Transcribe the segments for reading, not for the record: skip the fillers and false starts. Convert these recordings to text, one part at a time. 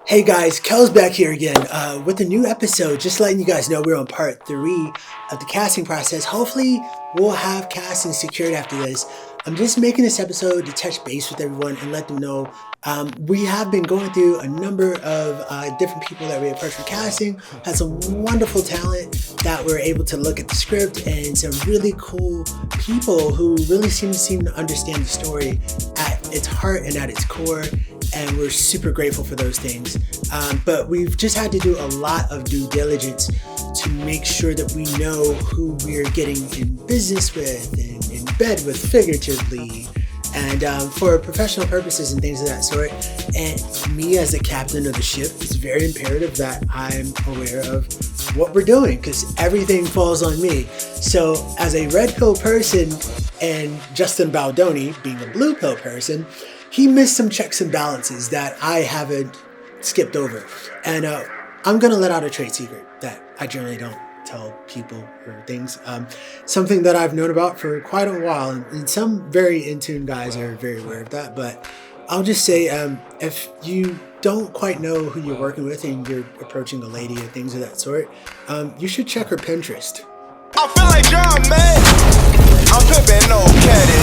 Hey guys, Kel's back here again with a new episode. Just letting you guys know we're on part 3 of the casting process. Hopefully we'll have casting secured after this. I'm just making this episode to touch base with everyone and let them know we have been going through a number of different people that we approached for casting. Had some wonderful talent that we're able to look at the script and some really cool people who really seem to understand the story at its heart and at its core. And we're super grateful for those things. But we've just had to do a lot of due diligence to make sure that we know who we're getting in business with and in bed with figuratively and for professional purposes and things of that sort. And me as the captain of the ship, it's very imperative that I'm aware of what we're doing because everything falls on me. So as a red pill person and Justin Baldoni being a blue pill person, he missed some checks and balances that I haven't skipped over. And I'm going to let out a trade secret that I generally don't tell people or things. Something that I've known about for quite a while. And some very in-tune guys are very aware of that. But I'll just say, if you don't quite know who you're working with and you're approaching a lady or things of that sort, you should check her Pinterest. I feel like John, man. I'm pimping no caddy.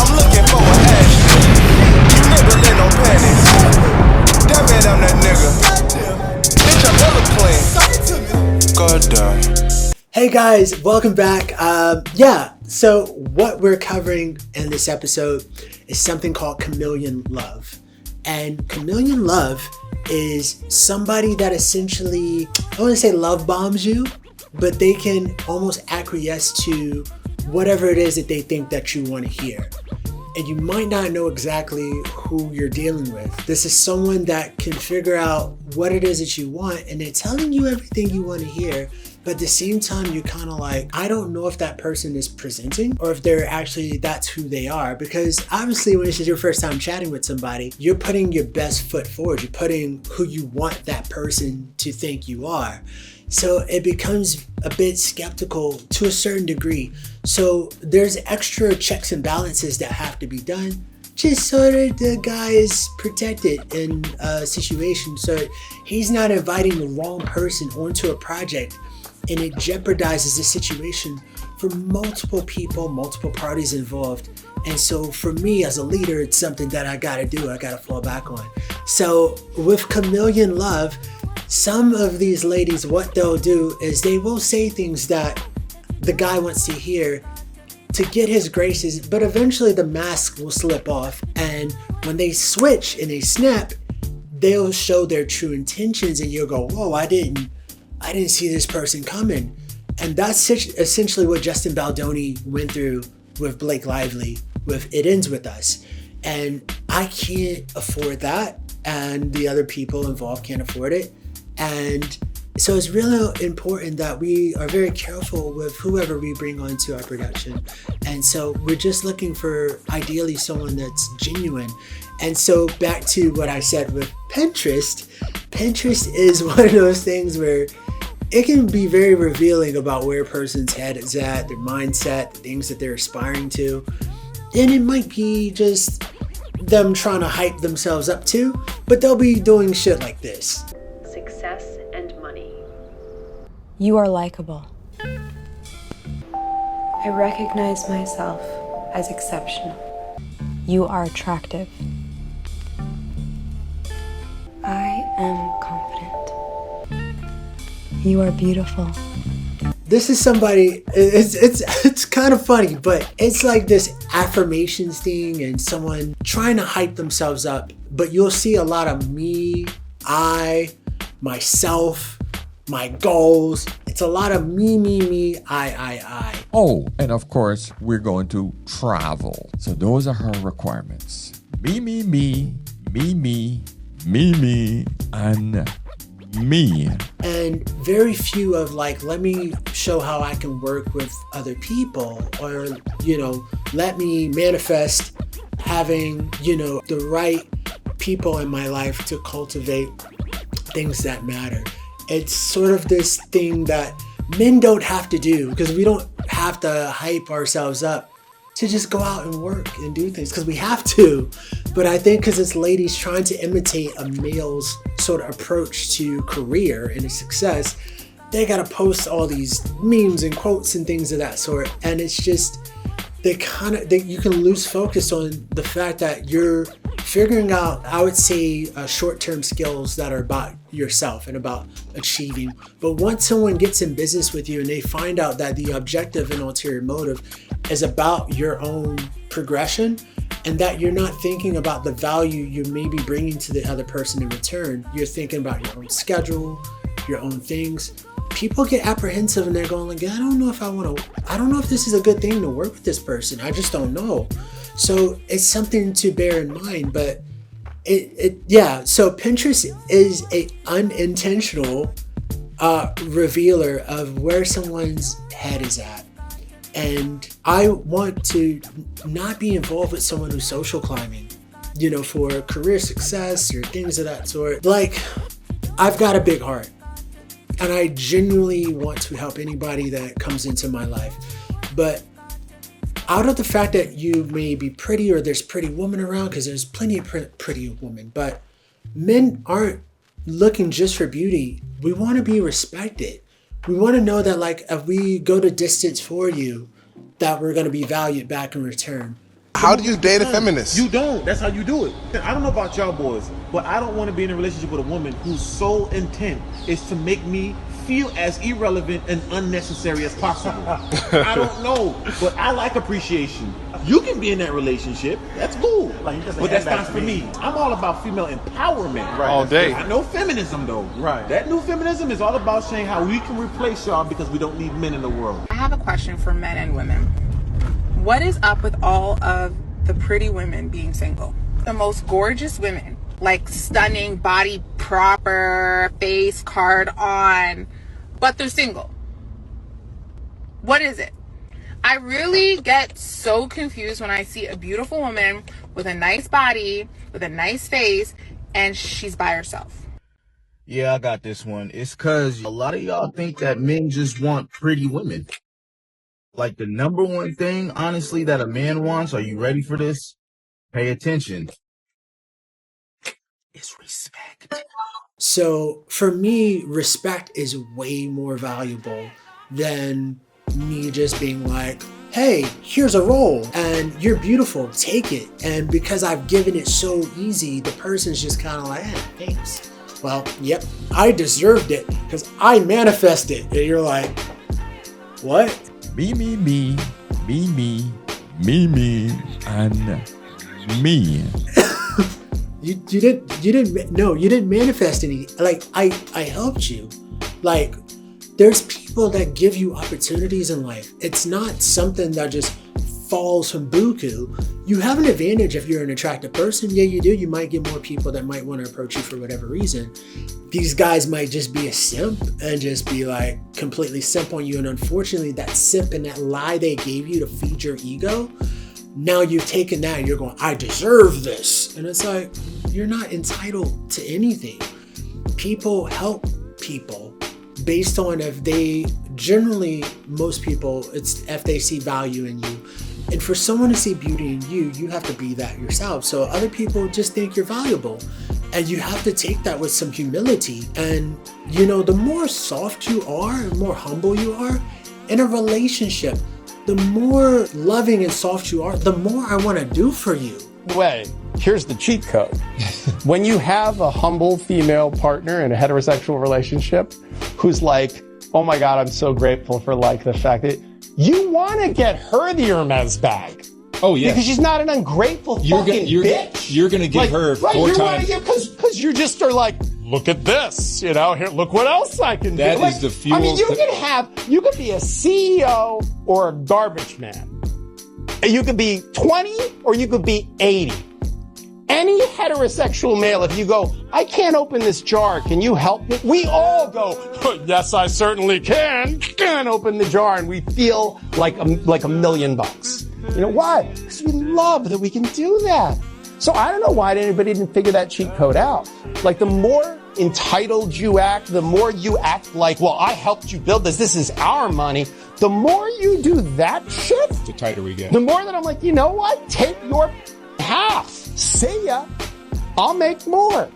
I'm looking for an action. Nibbling no panties. Damn it, I'm that nigga. Bitch, I'm hella clean. God damn. Hey guys, welcome back. So what we're covering in this episode is something called Chameleon Love. And Chameleon Love is somebody that essentially, I want to say love bombs you, but they can almost acquiesce to whatever it is that they think that you want to hear. And you might not know exactly who you're dealing with. This is someone that can figure out what it is that you want and they're telling you everything you want to hear. But at the same time, you're kind of like, I don't know if that person is presenting or if they're actually, that's who they are. Because obviously when this is your first time chatting with somebody, you're putting your best foot forward. You're putting who you want that person to think you are. So it becomes a bit skeptical to a certain degree. So there's extra checks and balances that have to be done just so that the guy is protected in a situation. So he's not inviting the wrong person onto a project and it jeopardizes the situation for multiple people, multiple parties involved. And so for me as a leader, it's something that I gotta do, I gotta fall back on. So with Chameleon Love, some of these ladies, what they'll do is they will say things that the guy wants to hear to get his graces, but eventually the mask will slip off. And when they switch and they snap, they'll show their true intentions and you'll go, whoa, I didn't see this person coming. And that's essentially what Justin Baldoni went through with Blake Lively with It Ends With Us. And I can't afford that. And the other people involved can't afford it. And so it's really important that we are very careful with whoever we bring onto our production. And so we're just looking for ideally someone that's genuine. And so back to what I said with Pinterest. Pinterest is one of those things where it can be very revealing about where a person's head is at, their mindset, the things that they're aspiring to. And it might be just them trying to hype themselves up too, but they'll be doing shit like this. Success and money. You are likable. I recognize myself as exceptional. You are attractive. I am confident. You are beautiful. This is somebody, it's kind of funny, but it's like this affirmations thing and someone trying to hype themselves up, but you'll see a lot of me, I, myself, my goals. It's a lot of me, I. Oh, and of course, we're going to travel. So those are her requirements. Me, and me. And very few of like, let me show how I can work with other people or, let me manifest having, the right people in my life to cultivate things that matter. It's sort of this thing that men don't have to do because we don't have to hype ourselves up to just go out and work and do things because we have to. But I think because it's ladies trying to imitate a male's sort of approach to career and success, they gotta post all these memes and quotes and things of that sort. And it's just, you can lose focus on the fact that you're figuring out, I would say, short-term skills that are about yourself and about achieving. But once someone gets in business with you and they find out that the objective and ulterior motive is about your own progression, and that you're not thinking about the value you may be bringing to the other person in return, you're thinking about your own schedule, your own things. People get apprehensive and they're going like, I don't know if this is a good thing to work with this person. I just don't know. So it's something to bear in mind. But so Pinterest is a unintentional revealer of where someone's head is at. And I want to not be involved with someone who's social climbing, for career success or things of that sort. Like, I've got a big heart. And I genuinely want to help anybody that comes into my life. But out of the fact that you may be pretty or there's pretty women around, because there's plenty of pretty women, but men aren't looking just for beauty. We want to be respected. We want to know that, like, if we go to distance for you, that we're going to be valued back in return. How do you date a feminist? You don't. That's how you do it. I don't know about y'all boys, but I don't want to be in a relationship with a woman whose sole intent is to make me feel as irrelevant and unnecessary as possible. I don't know, but I like appreciation. You can be in that relationship. That's cool. But that's not for me. I'm all about female empowerment. Right. All day. I know feminism, though. Right. That new feminism is all about saying how we can replace y'all because we don't need men in the world. I have a question for men and women. What is up with all of the pretty women being single? The most gorgeous women, like stunning, body proper, face card on, but they're single. What is it? I really get so confused when I see a beautiful woman with a nice body, with a nice face, and she's by herself. Yeah, I got this one. It's because a lot of y'all think that men just want pretty women. Like, the number one thing, honestly, that a man wants, are you ready for this? Pay attention. It's respect. So for me, respect is way more valuable than me just being like, hey, here's a role and you're beautiful, take it. And because I've given it so easy, the person's just kind of like, thanks. Well, yep, I deserved it because I manifested. And you're like, what? Me, and me. You didn't manifest any. Like, I helped you. Like, there's people that give you opportunities in life. It's not something that just falls from buku. You have an advantage if you're an attractive person. Yeah, you do. You might get more people that might want to approach you for whatever reason. These guys might just be a simp and just be like completely simp on you. And unfortunately, that simp and that lie they gave you to feed your ego, now you've taken that and you're going, I deserve this. And it's like, you're not entitled to anything. People help people based on most people, it's if they see value in you. And for someone to see beauty in you, you have to be that yourself. So other people just think you're valuable. And you have to take that with some humility. And, the more soft you are, the more humble you are in a relationship, the more loving and soft you are, the more I want to do for you. Way, here's the cheat code. When you have a humble female partner in a heterosexual relationship who's like, oh my God, I'm so grateful for the fact that you want to get her the Hermes bag. Oh, yeah. Because she's not an ungrateful bitch. You're going to give her 4 times. Because you just are like, look at this, here, look what else I can do. That is the fuel. I mean, you could be a CEO or a garbage man. You could be 20 or you could be 80. Any heterosexual male, if you go, I can't open this jar, can you help me? We all go, yes, I certainly can open the jar, and we feel like $1 million. You know why? Because we love that we can do that. So I don't know why anybody didn't figure that cheat code out. Like, the more entitled you act, the more you act like, well, I helped you build this is our money. The more you do that shit, the tighter we get. The more that I'm like, you know what? Take your half. See ya. I'll make more.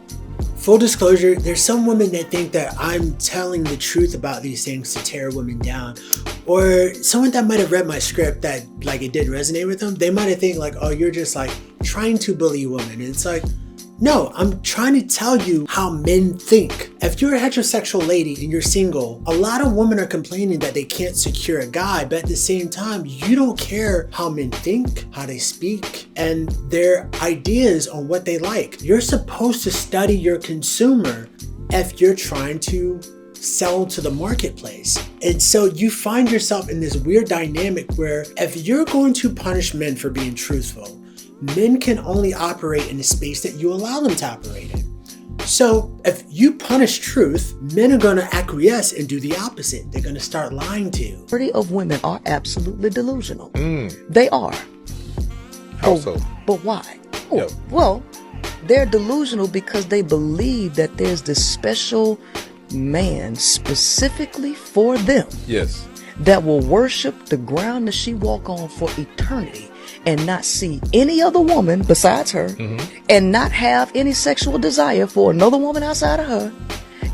full disclosure, there's some women that think that I'm telling the truth about these things to tear women down. Or someone that might have read my script that like it didn't resonate with them, they might have think like, oh, you're just like trying to bully women. And it's like, no, I'm trying to tell you how men think. If you're a heterosexual lady and you're single, a lot of women are complaining that they can't secure a guy, but at the same time, you don't care how men think, how they speak, and their ideas on what they like. You're supposed to study your consumer if you're trying to sell to the marketplace. And so you find yourself in this weird dynamic where if you're going to punish men for being truthful, men can only operate in the space that you allow them to operate in. So if you punish truth, men are going to acquiesce and do the opposite. They're going to start lying to you. Majority of women are absolutely delusional. They are. How so? But why? Well, they're delusional because they believe that there's this special man specifically for them. Yes. That will worship the ground that she walk on for eternity and not see any other woman besides her, and not have any sexual desire for another woman outside of her,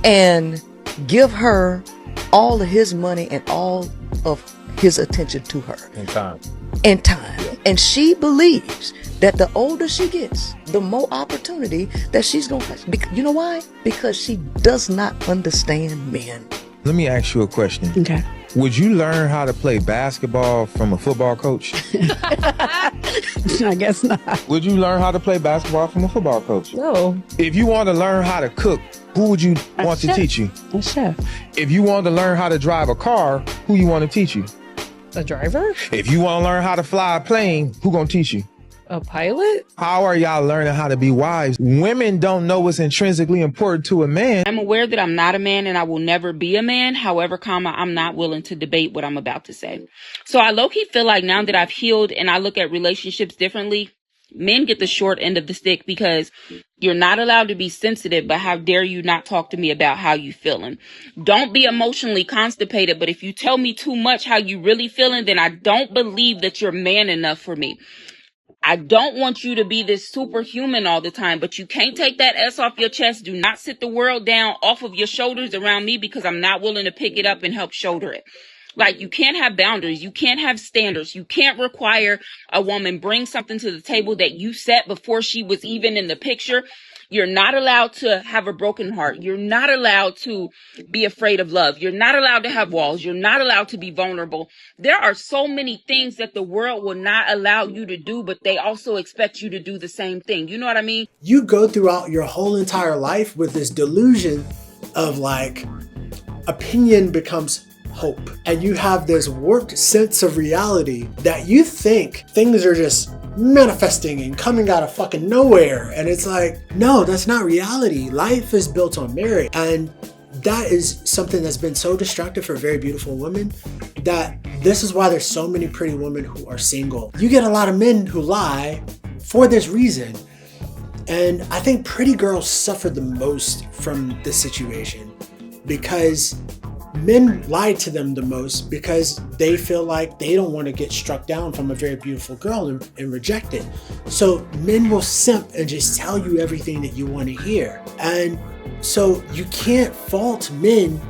and give her all of his money and all of his attention to her. And time. Yeah. And she believes that the older she gets, the more opportunity that she's going to. You know why? Because she does not understand men. Let me ask you a question. Okay. Would you learn how to play basketball from a football coach? I guess not. Would you learn how to play basketball from a football coach? No. If you want to learn how to cook, who would you want to teach you? A chef. If you want to learn how to drive a car, who you want to teach you? A driver? If you want to learn how to fly a plane, who gonna teach you? A pilot? How are y'all learning how to be wives? Women don't know what's intrinsically important to a man. I'm aware that I'm not a man and I will never be a man. However, I'm not willing to debate what I'm about to say. So I low-key feel like now that I've healed and I look at relationships differently, men get the short end of the stick because you're not allowed to be sensitive, but how dare you not talk to me about how you feeling? Don't be emotionally constipated, but if you tell me too much how you really feeling, then I don't believe that you're man enough for me. I don't want you to be this superhuman all the time, but you can't take that S off your chest. Do not sit the world down off of your shoulders around me because I'm not willing to pick it up and help shoulder it. Like, you can't have boundaries. You can't have standards. You can't require a woman bring something to the table that you set before she was even in the picture. You're not allowed to have a broken heart. You're not allowed to be afraid of love. You're not allowed to have walls. You're not allowed to be vulnerable. There are so many things that the world will not allow you to do, but they also expect you to do the same thing. You know what I mean? You go throughout your whole entire life with this delusion of like opinion becomes hope. And you have this warped sense of reality that you think things are just manifesting and coming out of fucking nowhere. And it's like, no, that's not reality. Life is built on merit. And that is something that's been so destructive for very beautiful women that this is why there's so many pretty women who are single. You get a lot of men who lie for this reason. And I think pretty girls suffer the most from this situation because men lie to them the most because they feel like they don't want to get struck down from a very beautiful girl and reject it. So men will simp and just tell you everything that you want to hear. And so you can't fault men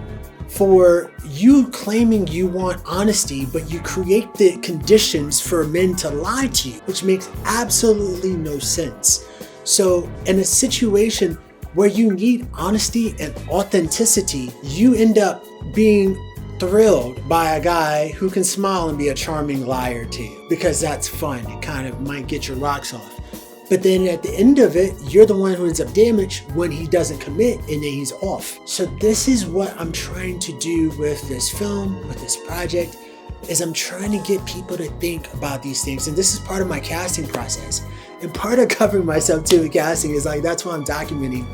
for you claiming you want honesty, but you create the conditions for men to lie to you, which makes absolutely no sense. So in a situation where you need honesty and authenticity, you end up being thrilled by a guy who can smile and be a charming liar to you because that's fun. It kind of might get your rocks off. But then at the end of it, you're the one who ends up damaged when he doesn't commit and then he's off. So this is what I'm trying to do with this film, with this project, is I'm trying to get people to think about these things. And this is part of my casting process. And part of covering myself too with casting is like, that's why I'm documenting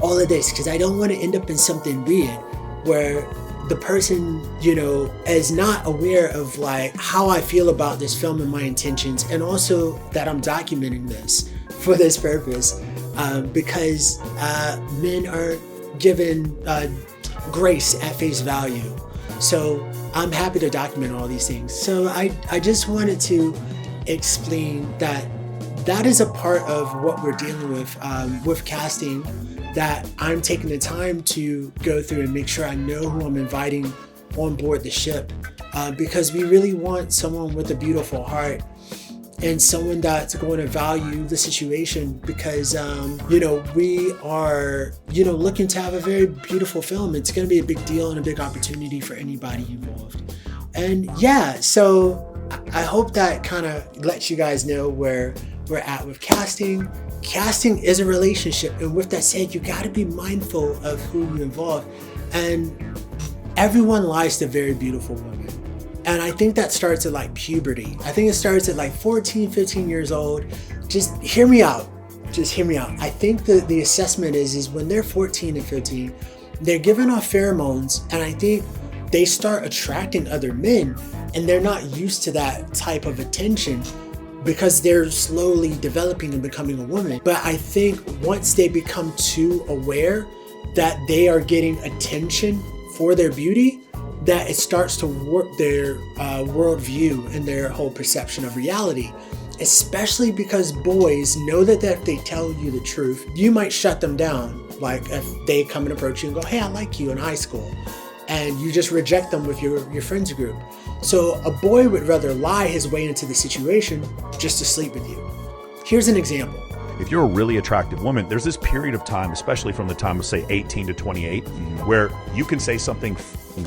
all of this, because I don't want to end up in something weird where the person, is not aware of like how I feel about this film and my intentions, and also that I'm documenting this for this purpose, because men are given grace at face value. So I'm happy to document all these things. So I just wanted to explain that is a part of what we're dealing with casting that I'm taking the time to go through and make sure I know who I'm inviting on board the ship, because we really want someone with a beautiful heart and someone that's going to value the situation, because we are looking to have a very beautiful film. It's going to be a big deal and a big opportunity for anybody involved. And yeah, so I hope that kind of lets you guys know where we're at with casting. Casting is a relationship, and with that said, you got to be mindful of who you involve. And everyone likes the very beautiful woman. And I think that starts at like puberty. I think it starts at like 14, 15 years old. Just hear me out. Just hear me out. I think the assessment is when they're 14 and 15, they're giving off pheromones, and I think they start attracting other men, and they're not used to that type of attention because they're slowly developing and becoming a woman. But I think once they become too aware that they are getting attention for their beauty, that it starts to warp their worldview and their whole perception of reality. Especially because boys know that if they tell you the truth, you might shut them down. Like if they come and approach you and go, hey, I like you in high school, and you just reject them with your friends group. So a boy would rather lie his way into the situation just to sleep with you. Here's an example. If you're a really attractive woman, there's this period of time, especially from the time of say 18 to 28, where you can say something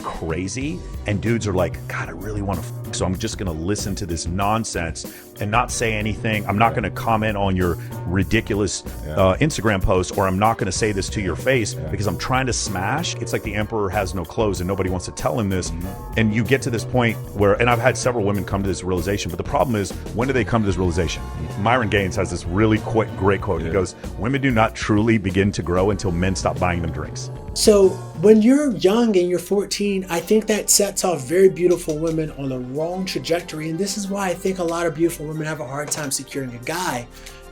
crazy and dudes are like, God, I really want to so I'm just going to listen to this nonsense and not say anything. I'm not going to comment on your ridiculous Instagram post, or I'm not going to say this to your face because I'm trying to smash. It's like the emperor has no clothes and nobody wants to tell him this. And you get to this point where, and I've had several women come to this realization, but the problem is, when do they come to this realization? Myron Gaines has this really great quote. He goes, women do not truly begin to grow until men stop buying them drinks. So when you're young and you're 14, I think that sets off very beautiful women on the wrong trajectory. And this is why I think a lot of beautiful women have a hard time securing a guy.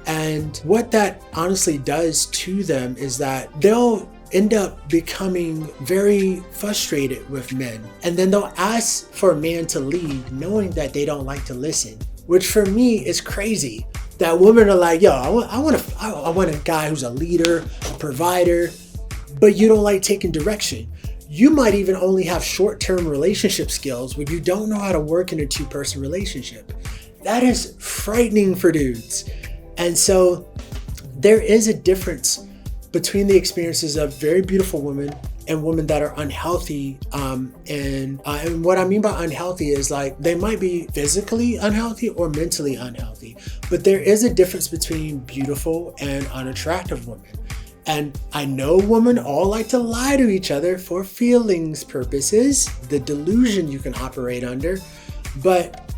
And what that honestly does to them is that they'll end up becoming very frustrated with men. And then they'll ask for a man to leave, knowing that they don't like to listen, which for me is crazy. That women are like, yo, I want a guy who's a leader, a provider, but you don't like taking direction. You might even only have short-term relationship skills where you don't know how to work in a two-person relationship. That is frightening for dudes. And so there is a difference between the experiences of very beautiful women and women that are unhealthy. And what I mean by unhealthy is like they might be physically unhealthy or mentally unhealthy, but there is a difference between beautiful and unattractive women. And I know women all like to lie to each other for feelings purposes, the delusion you can operate under, but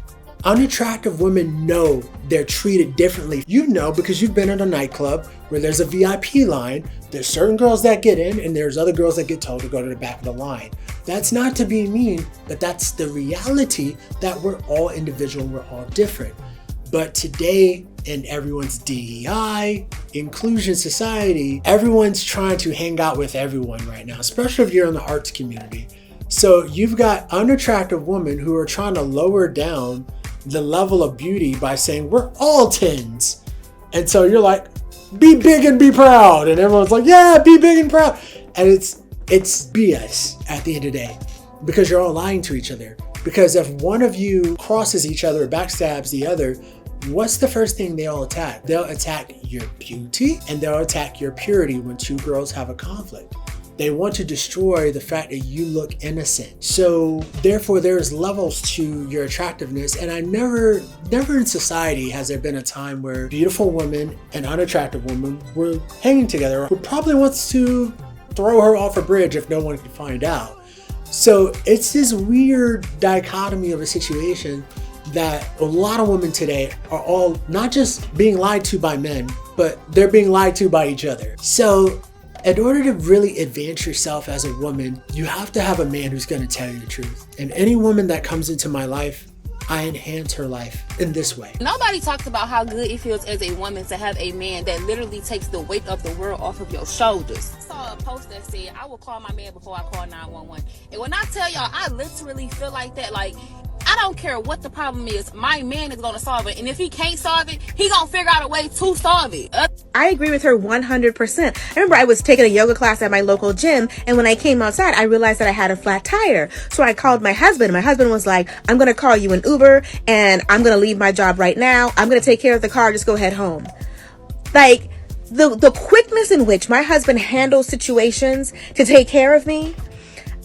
unattractive women know they're treated differently. You know, because you've been at a nightclub where there's a VIP line, there's certain girls that get in and there's other girls that get told to go to the back of the line. That's not to be mean, but that's the reality, that we're all individual, we're all different. But today, in everyone's DEI, inclusion society, everyone's trying to hang out with everyone right now, especially if you're in the arts community. So you've got unattractive women who are trying to lower down the level of beauty by saying, we're all 10s. And so you're like, be big and be proud. And everyone's like, yeah, be big and proud. And it's BS at the end of the day, because you're all lying to each other. Because if one of you crosses each other or backstabs the other, what's the first thing they'll attack? They'll attack your beauty and they'll attack your purity when two girls have a conflict. They want to destroy the fact that you look innocent. So therefore there's levels to your attractiveness. And I never in society has there been a time where beautiful women and unattractive women were hanging together, who probably wants to throw her off a bridge if no one can find out. So it's this weird dichotomy of a situation that a lot of women today are all not just being lied to by men, but they're being lied to by each other. So in order to really advance yourself as a woman, you have to have a man who's going to tell you the truth. And any woman that comes into my life, I enhance her life in this way. Nobody talks about how good it feels as a woman to have a man that literally takes the weight of the world off of your shoulders. I saw a post that said, I will call my man before I call 911. And when I tell y'all, I literally feel like that. Like, I don't care what the problem is, my man is going to solve it. And if he can't solve it, he going to figure out a way to solve it. I agree with her 100%. I remember I was taking a yoga class at my local gym, and when I came outside, I realized that I had a flat tire. So I called my husband. My husband was like, I'm going to call you an Uber, and I'm going to leave my job right now. I'm going to take care of the car. Just go head home. Like, the quickness in which my husband handles situations to take care of me,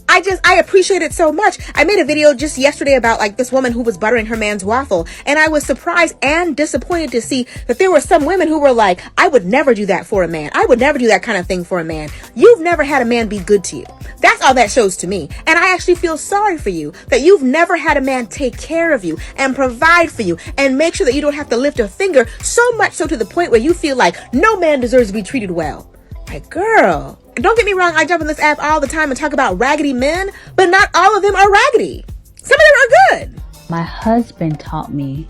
I appreciate it so much. I made a video just yesterday about like this woman who was buttering her man's waffle, and I was surprised and disappointed to see that there were some women who were like, I would never do that for a man. I would never do that kind of thing for a man. You've never had a man be good to you. That's all that shows to me. And I actually feel sorry for you that you've never had a man take care of you and provide for you and make sure that you don't have to lift a finger, so much so to the point where you feel like no man deserves to be treated well. Like, girl, don't get me wrong, I jump on this app all the time and talk about raggedy men, but not all of them are raggedy. Some of them are good. My husband taught me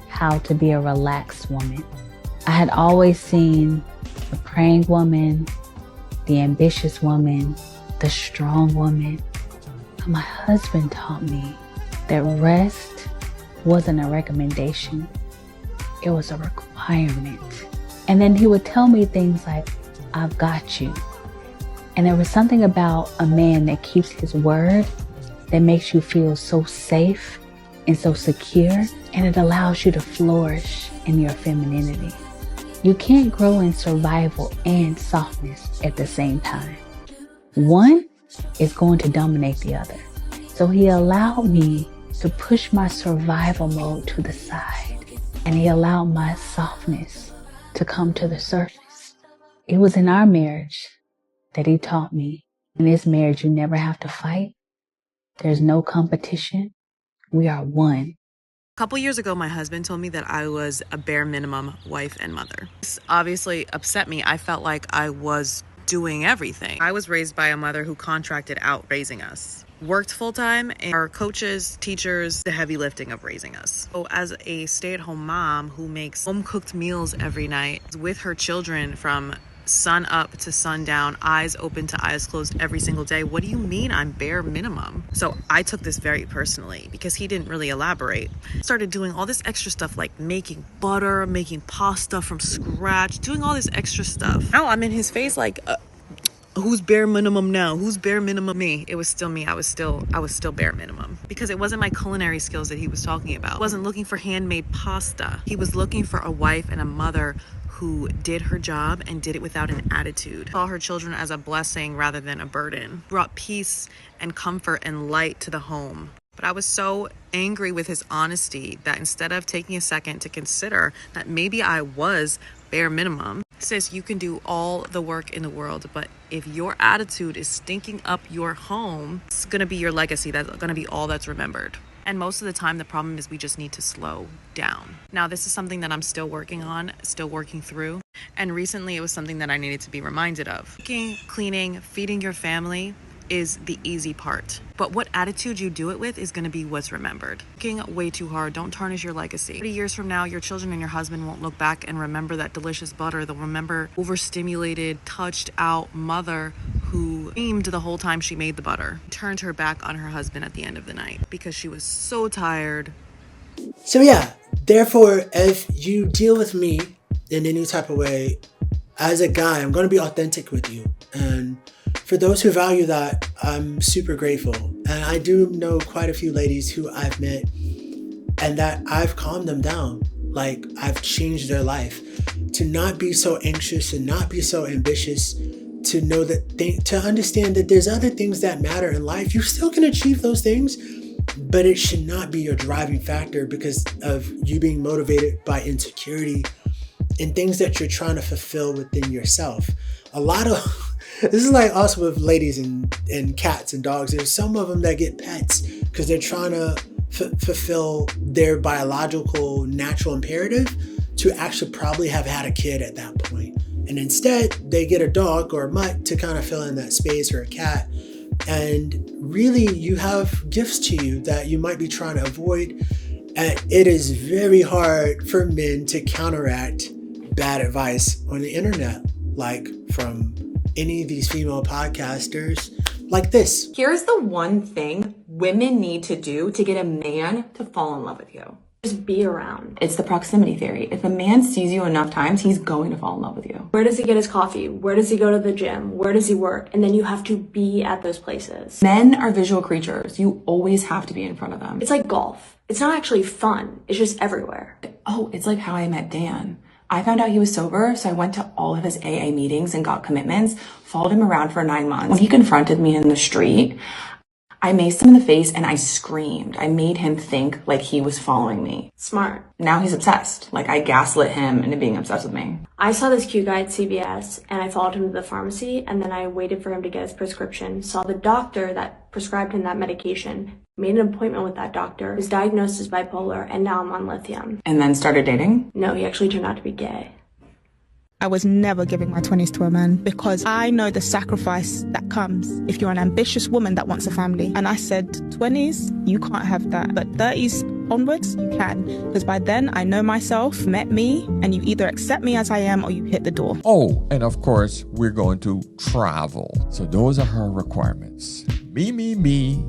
how to be a relaxed woman. I had always seen the praying woman, the ambitious woman, the strong woman. But my husband taught me that rest wasn't a recommendation, it was a requirement. And then he would tell me things like, I've got you. And there was something about a man that keeps his word that makes you feel so safe and so secure, and it allows you to flourish in your femininity. You can't grow in survival and softness at the same time. One is going to dominate the other. So he allowed me to push my survival mode to the side, and he allowed my softness to come to the surface. It was in our marriage that he taught me, in this marriage you never have to fight. There's no competition. We are one. A couple years ago, my husband told me that I was a bare minimum wife and mother. This obviously upset me. I felt like I was doing everything. I was raised by a mother who contracted out raising us, worked full-time, and our coaches, teachers, the heavy lifting of raising us. So as a stay-at-home mom who makes home-cooked meals every night with her children from sun up to sundown, eyes open to eyes closed every single day, what do you mean I'm bare minimum? So I took this very personally because he didn't really elaborate. Started doing all this extra stuff like making butter, making pasta from scratch, doing all this extra stuff. Now I'm in his face like, who's bare minimum now? Who's bare minimum me? It was still me. I was still bare minimum because it wasn't my culinary skills that he was talking about. He wasn't looking for handmade pasta. He was looking for a wife and a mother who did her job and did it without an attitude. Saw her children as a blessing rather than a burden. Brought peace and comfort and light to the home. But I was so angry with his honesty that instead of taking a second to consider that maybe I was bare minimum, sis, you can do all the work in the world, but if your attitude is stinking up your home, it's gonna be your legacy. That's gonna be all that's remembered. And most of the time, the problem is we just need to slow down. Now, this is something that I'm still working on, still working through. And recently, it was something that I needed to be reminded of. Cooking, cleaning, feeding your family is the easy part. But what attitude you do it with is going to be what's remembered. Working way too hard, don't tarnish your legacy. 30 years from now, your children and your husband won't look back and remember that delicious butter. They'll remember overstimulated, touched out mother who screamed the whole time she made the butter. Turned her back on her husband at the end of the night because she was so tired. So yeah, therefore, if you deal with me in any type of way, as a guy, I'm going to be authentic with you. And for those who value that, I'm super grateful. And I do know quite a few ladies who I've met and that I've calmed them down. Like, I've changed their life to not be so anxious and not be so ambitious, to know that to understand that there's other things that matter in life. You still can achieve those things, but it should not be your driving factor because of you being motivated by insecurity and things that you're trying to fulfill within yourself. A lot of this is like also with ladies and cats and dogs. There's some of them that get pets because they're trying to fulfill their biological natural imperative to actually probably have had a kid at that point. And instead they get a dog or a mutt to kind of fill in that space, or a cat. And really you have gifts to you that you might be trying to avoid. And it is very hard for men to counteract bad advice on the internet, like from any of these female podcasters like this. Here's the one thing women need to do to get a man to fall in love with you. Just be around. It's the proximity theory. If a man sees you enough times, he's going to fall in love with you. Where does he get his coffee? Where does he go to the gym? Where does he work? And then you have to be at those places. Men are visual creatures. You always have to be in front of them. It's like golf. It's not actually fun. It's just everywhere. Oh, it's like how I met Dan. I found out he was sober, so I went to all of his AA meetings and got commitments, followed him around for 9 months. When he confronted me in the street, I maced him in the face and I screamed. I made him think like he was following me. Smart. Now he's obsessed. Like I gaslit him into being obsessed with me. I saw this cute guy at CVS and I followed him to the pharmacy and then I waited for him to get his prescription, saw the doctor that prescribed him that medication, made an appointment with that doctor, was diagnosed as bipolar, and now I'm on lithium. And then started dating? No, he actually turned out to be gay. I was never giving my 20s to a man because I know the sacrifice that comes if you're an ambitious woman that wants a family. And I said, 20s, you can't have that. But 30s onwards, you can. Because by then, I know myself, met me, and you either accept me as I am or you hit the door. Oh, and of course, we're going to travel. So those are her requirements. Me, and me.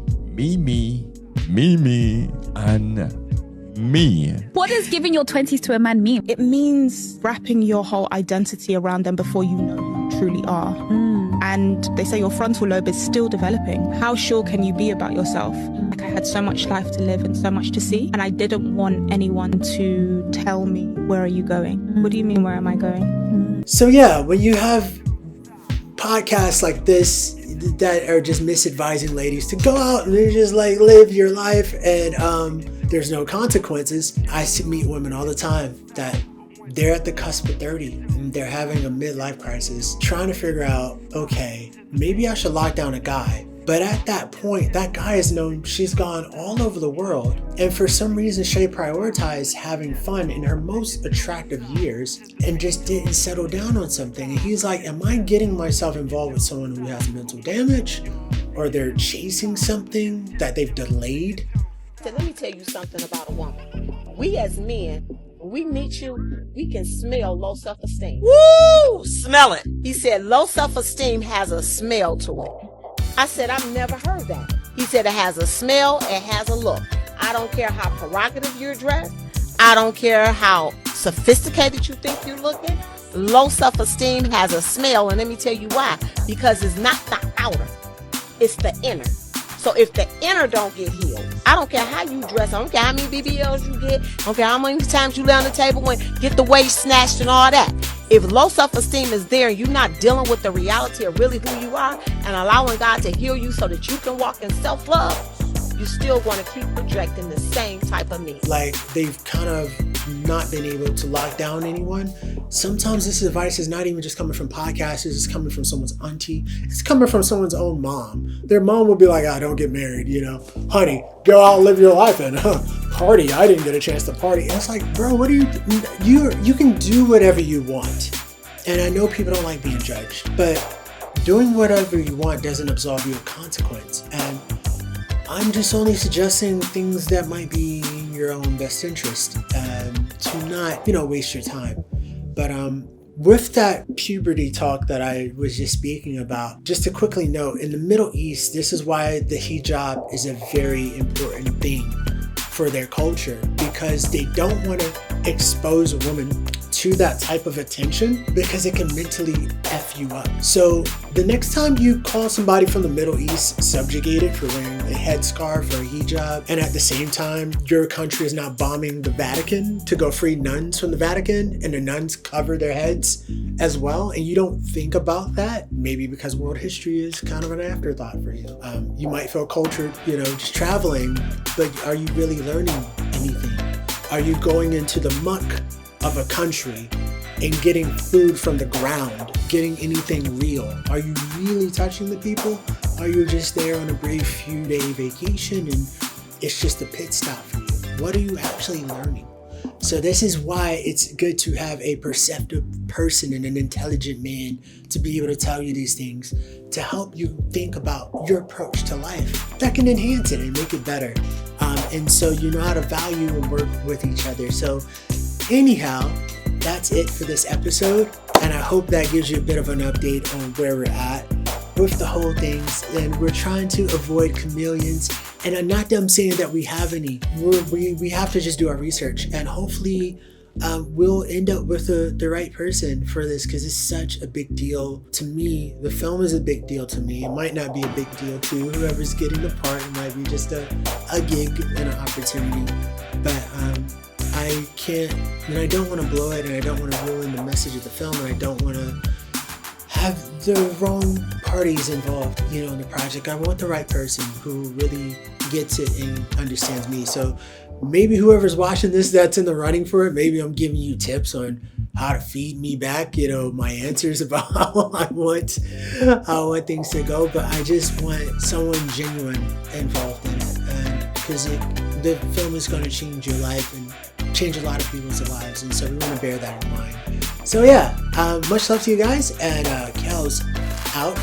What does giving your 20s to a man mean? It means wrapping your whole identity around them before you know who you truly are. And they say your frontal lobe is still developing. How sure can you be about yourself? Like I had so much life to live and so much to see, and I didn't want anyone to tell me, where are you going? What do you mean, where am I going? So yeah, when you have podcasts like this that are just misadvising ladies to go out and just like live your life and there's no consequences. I meet women all the time that they're at the cusp of 30 and they're having a midlife crisis, trying to figure out, okay, maybe I should lock down a guy. But at that point, that guy has known she's gone all over the world. And for some reason, she prioritized having fun in her most attractive years and just didn't settle down on something. And he's like, am I getting myself involved with someone who has mental damage? Or they're chasing something that they've delayed? So let me tell you something about a woman. We as men, when we meet you, we can smell low self-esteem. Woo! Smell it. He said low self-esteem has a smell to it. I said, I've never heard that. He said it has a smell, it has a look. I don't care how provocative you're dressed. I don't care how sophisticated you think you're looking. Low self-esteem has a smell, and let me tell you why. Because it's not the outer, it's the inner. So if the inner don't get healed, I don't care how you dress, I don't care how many BBLs you get, I don't care how many times you lay on the table and get the waist snatched and all that. If low self-esteem is there and you're not dealing with the reality of really who you are and allowing God to heal you so that you can walk in self-love, you're still going to keep projecting the same type of me. Like they've kind of not been able to lock down anyone. Sometimes this advice is not even just coming from podcasters, it's coming from someone's auntie, it's coming from someone's own mom. Their mom will be like, don't get married, honey, go out and live your life and party. I didn't get a chance to party. And it's like, bro, what are you can do whatever you want. And I know people don't like being judged, but doing whatever you want doesn't absolve you of consequence. And I'm just only suggesting things that might be in your own best interest to not, waste your time. But with that puberty talk that I was just speaking about, just to quickly note, in the Middle East, this is why the hijab is a very important thing for their culture, because they don't want to expose a woman to that type of attention because it can mentally F you up. So the next time you call somebody from the Middle East subjugated for wearing a headscarf or a hijab, and at the same time your country is not bombing the Vatican to go free nuns from the Vatican, and the nuns cover their heads as well, and you don't think about that, maybe because world history is kind of an afterthought for you. You might feel cultured, just traveling, but are you really learning anything? Are you going into the muck of a country and getting food from the ground, getting anything real? Are you really touching the people? Are you just there on a brief few-day vacation and it's just a pit stop for you? What are you actually learning? So this is why it's good to have a perceptive person and an intelligent man to be able to tell you these things, to help you think about your approach to life that can enhance it and make it better. And so you know how to value and work with each other. So anyhow, that's it for this episode. And I hope that gives you a bit of an update on where we're at with the whole things. And we're trying to avoid chameleons And not them saying that we have any. We have to just do our research, and hopefully we'll end up with the right person for this, because it's such a big deal to me. The film is a big deal to me. It might not be a big deal to whoever's getting the part. It might be just a gig and an opportunity. But I can't, and I don't want to blow it, and I don't want to ruin the message of the film, and I don't want to have the wrong parties involved, in the project. I want the right person who really gets it and understands me. So maybe whoever's watching this that's in the running for it, maybe I'm giving you tips on how to feed me back, my answers about how I want things to go. But I just want someone genuine involved in it, and because the film is going to change your life and change a lot of people's lives, and so we want to bear that in mind. So yeah, much love to you guys, and Kel's out.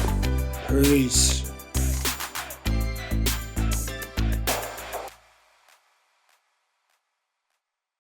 Peace.